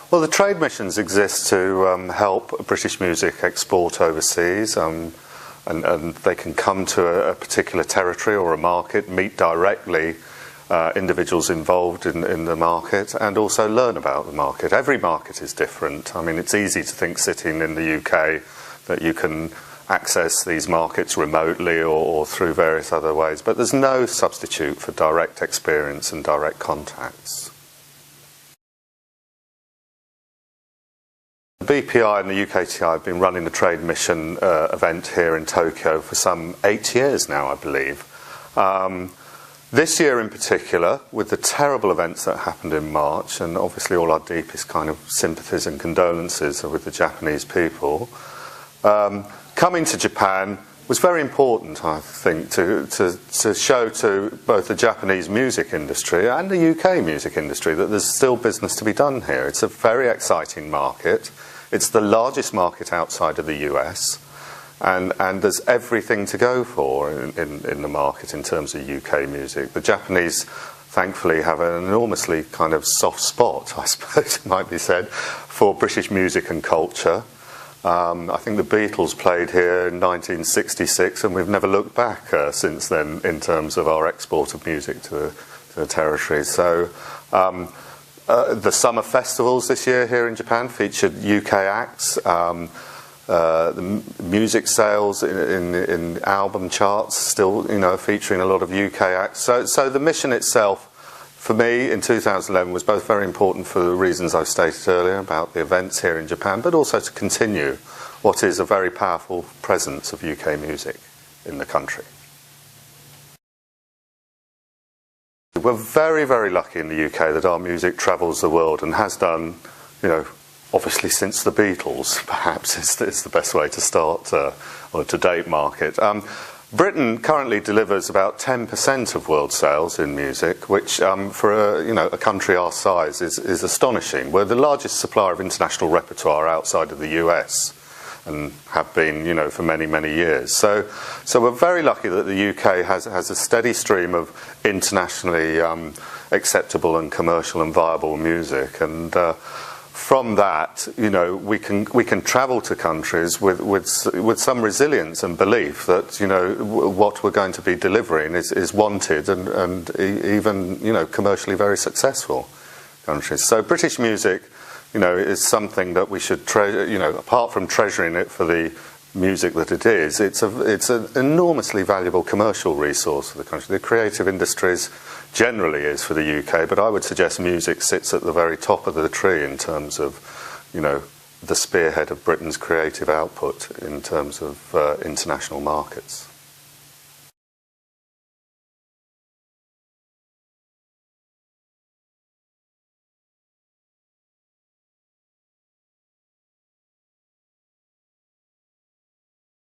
Well, the trade missions exist to help British music export overseas, and they can come to a particular territory or a market, meet directly individuals involved in the market, and also learn about the market. Every market is different. I mean, it's easy to think sitting in the UK that you can access these markets remotely or through various other ways, but there's no substitute for direct experience and direct contacts. The BPI and the UKTI have been running the trade mission event here in Tokyo for some 8 years now, I believe. This year in particular, with the terrible events that happened in March, and obviously all our deepest kind of sympathies and condolences are with the Japanese people, coming to Japan was very important, I think, to show to both the Japanese music industry and the UK music industry that there's still business to be done here. It's a very exciting market. It's the largest market outside of the US, and there's everything to go for in the market in terms of UK music. The Japanese, thankfully, have an enormously kind of soft spot, I suppose it might be said, for British music and culture. I think the Beatles played here in 1966, and we've never looked back since then in terms of our export of music to the territory. So the summer festivals this year here in Japan featured UK acts. The music sales in album charts still, featuring a lot of UK acts. So the mission itself, for me, in 2011, was both very important for the reasons I stated earlier about the events here in Japan, but also to continue what is a very powerful presence of UK music in the country. We're very, very lucky in the UK that our music travels the world and has done, obviously since the Beatles, perhaps is the best way to start or to date market. Britain currently delivers about 10% of world sales in music, which for a country our size is astonishing. We're the largest supplier of international repertoire outside of the US, and have been, for many, many years. So we're very lucky that the UK has a steady stream of internationally acceptable and commercial and viable music, and from that, we can travel to countries with some resilience and belief that what we're going to be delivering is wanted and even commercially very successful countries. So British music, is something that we should treasure. Apart from treasuring it for the music that it is, it's an enormously valuable commercial resource for the country. The creative industries generally is for the UK, but I would suggest music sits at the very top of the tree in terms of, the spearhead of Britain's creative output in terms of international markets.